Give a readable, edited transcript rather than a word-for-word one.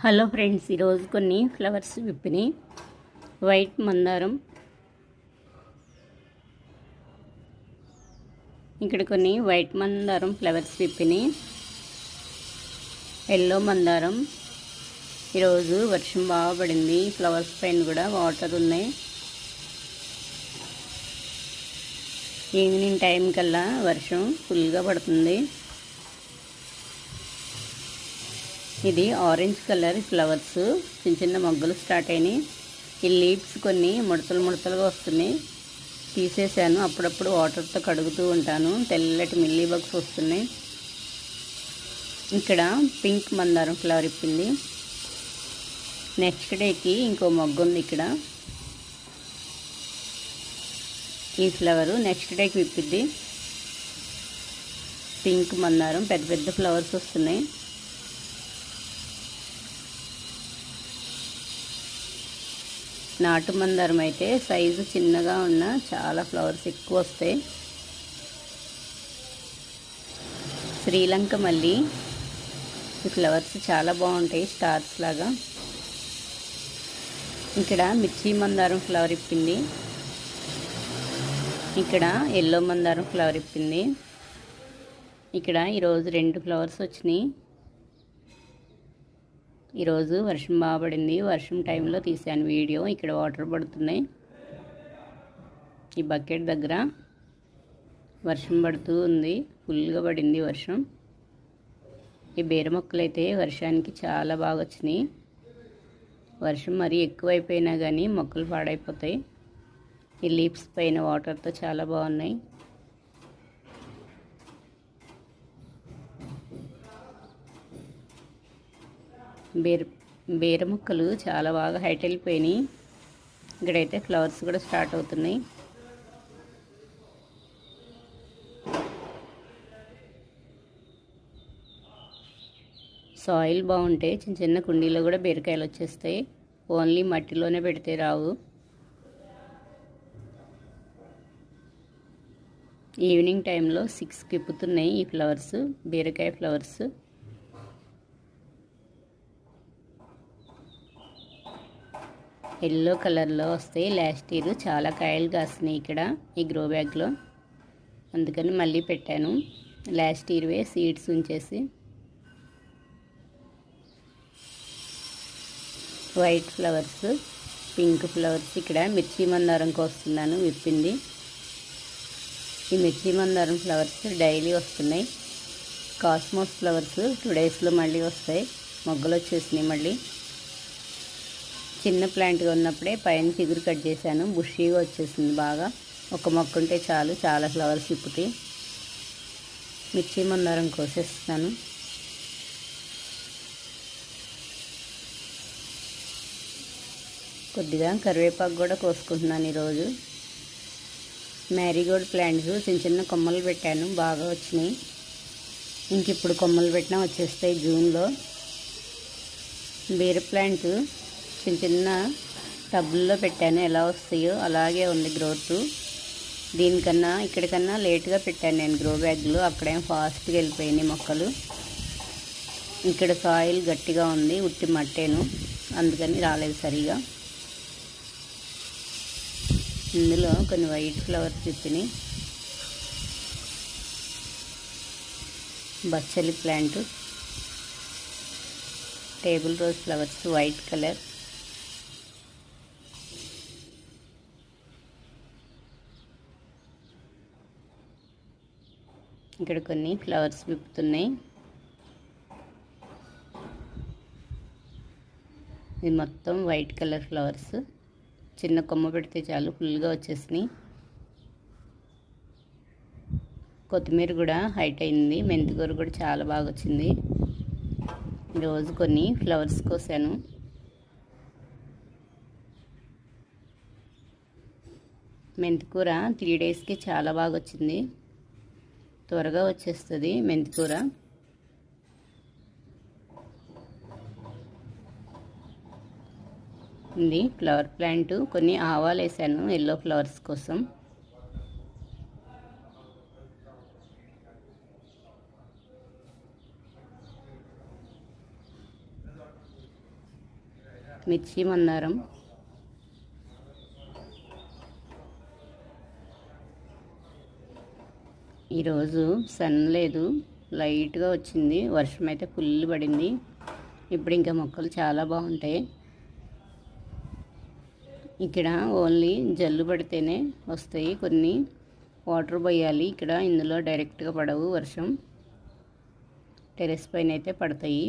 Hello friends, ఈరోజు కొన్ని flowers విప్పినాయి. White మందారం, ఇక్కడ కొన్ని వైట్ మందారం ఫ్లవర్స్ విప్పినాయి. ఎల్లో మందారం, ఈరోజు వర్షం బాగా పడింది. ఫ్లవర్స్ పైన కూడా వాటర్ ఉన్నాయి. ఈవినింగ్ టైం కల్లా వర్షం ఫుల్గా పడుతుంది. ఇది ఆరెంజ్ కలర్ ఫ్లవర్స్, చిన్న చిన్న మొగ్గలు స్టార్ట్ అయినాయి. ఈ లీవ్స్ కొన్ని ముడతలు ముడతలుగా వస్తున్నాయి. తీసేసాను, అప్పుడప్పుడు వాటర్తో కడుగుతూ ఉంటాను. తెల్లటి మిల్లీ బగ్స్ వస్తున్నాయి. ఇక్కడ పింక్ మందారం ఫ్లవర్ ఇప్పింది. నెక్స్ట్ డేకి ఇంకో మొగ్గ ఉంది. ఇక్కడ ఈ ఫ్లవరు నెక్స్ట్ డేకి విప్పిద్ది. పింక్ మందారం, పెద్ద పెద్ద ఫ్లవర్స్ వస్తున్నాయి. నాటు మందారం అయితే సైజు చిన్నగా ఉన్న చాలా ఫ్లవర్స్ ఎక్కువ వస్తాయి. శ్రీలంక మళ్ళీ ఈ ఫ్లవర్స్ చాలా బాగుంటాయి, స్టార్స్ లాగా. ఇక్కడ మిర్చి మందారం ఫ్లవర్ ఇప్పింది. ఇక్కడ ఎల్లో మందారం ఫ్లవర్ ఇప్పింది. ఇక్కడ ఈరోజు 2 ఫ్లవర్స్ వచ్చినాయి. ఈరోజు వర్షం బాగా పడింది. వర్షం టైంలో తీసాను వీడియో. ఇక్కడ వాటర్ పడుతున్నాయి. ఈ బకెట్ దగ్గర వర్షం పడుతూ ఉంది. ఫుల్గా పడింది వర్షం. ఈ బీర మొక్కలు అయితే వర్షానికి చాలా బాగా వచ్చినాయి. వర్షం మరీ ఎక్కువైపోయినా కానీ మొక్కలు పాడైపోతాయి. ఈ లీవ్స్ పైన వాటర్తో చాలా బాగున్నాయి. బీర మొక్కలు చాలా బాగా హైట్ వెళ్ళిపోయినాయి. ఇక్కడైతే ఫ్లవర్స్ కూడా స్టార్ట్ అవుతున్నాయి. సాయిల్ బాగుంటే చిన్న చిన్న కుండీలో కూడా బీరకాయలు వచ్చేస్తాయి. ఓన్లీ మట్టిలోనే పెడితే రావు. ఈవినింగ్ టైంలో 6కి విప్పుతున్నాయి ఈ ఫ్లవర్స్, బీరకాయ ఫ్లవర్స్. ఎల్లో కలర్లో వస్తాయి. లాస్ట్ ఇయర్ చాలా కాయలు కాసినాయి ఇక్కడ ఈ గ్రో బ్యాగ్లో, అందుకని మళ్ళీ పెట్టాను. లాస్ట్ ఇయర్వే సీడ్స్ ఉంచేసి. White flowers, pink flowers. ఇక్కడ మిర్చి మందారం కోస్తున్నాను, విప్పింది. ఈ మిర్చి మందారం ఫ్లవర్స్ డైలీ వస్తున్నాయి. కాస్మోస్ ఫ్లవర్స్ 2 డేస్లో మళ్ళీ వస్తాయి. మొగ్గలు వచ్చేసినాయి మళ్ళీ. చిన్న ప్లాంట్గా ఉన్నప్పుడే పైన చిగురు కట్ చేశాను, బుషీగా వచ్చేసింది బాగా. ఒక మొక్క ఉంటే చాలు, చాలా ఫ్లవర్స్ విప్పుతాయి. మిర్చి మందారం కోసేస్తాను. కొద్దిగా కరివేపాకు కూడా కోసుకుంటున్నాను ఈరోజు. మ్యారీగోల్డ్ ప్లాంట్స్ చిన్న చిన్న కొమ్మలు పెట్టాను, బాగా వచ్చినాయి. ఇంక ఇప్పుడు కొమ్మలు పెట్టినా వచ్చేస్తాయి జూన్లో. బీర ప్లాంట్ చిన్న చిన్న టబ్బుల్లో పెట్టాను, ఎలా వస్తాయో అలాగే ఉంది గ్రోత్. దీనికన్నా ఇక్కడికన్నా లేట్గా పెట్టాను నేను గ్రో బ్యాగ్లో. అక్కడేం ఫాస్ట్గా వెళ్ళిపోయినాయి మొక్కలు. ఇక్కడ సాయిల్ గట్టిగా ఉంది, ఉట్టి మట్టేను, అందుకని రాలేదు సరిగా. ఇందులో కొన్ని వైట్ ఫ్లవర్స్ విప్పినాయి. బచ్చలి plant, table rose flowers white colour. ఇక్కడ కొన్ని ఫ్లవర్స్ విప్పుతున్నాయి. ఇది మొత్తం వైట్ కలర్ ఫ్లవర్స్. చిన్న కొమ్మ పెడితే చాలు, ఫుల్గా వచ్చేసినాయి. కొత్తిమీర కూడా హైట్ అయింది. మెంతికూర కూడా చాలా బాగా వచ్చింది. ఈరోజు కొన్ని ఫ్లవర్స్ కోసాను. మెంతికూర 3 డేస్కి చాలా బాగా వచ్చింది. త్వరగా వచ్చేస్తుంది మెంతికూర. ఇది ఫ్లవర్ ప్లాంట్. కొన్ని ఆవాలు వేసాను ఎల్లో ఫ్లవర్స్ కోసం. మిర్చి మందారం, ఈరోజు సన్ లేదు, లైట్గా వచ్చింది. వర్షం అయితే ఫుల్ పడింది. ఇప్పుడు ఇంకా మొక్కలు చాలా బాగుంటాయి. ఇక్కడ ఓన్లీ జల్లు పడితేనే వస్తాయి, కొన్ని వాటర్ పోయాలి. ఇక్కడ ఇందులో డైరెక్ట్గా పడవు వర్షం, టెరెస్ పైన అయితే పడతాయి.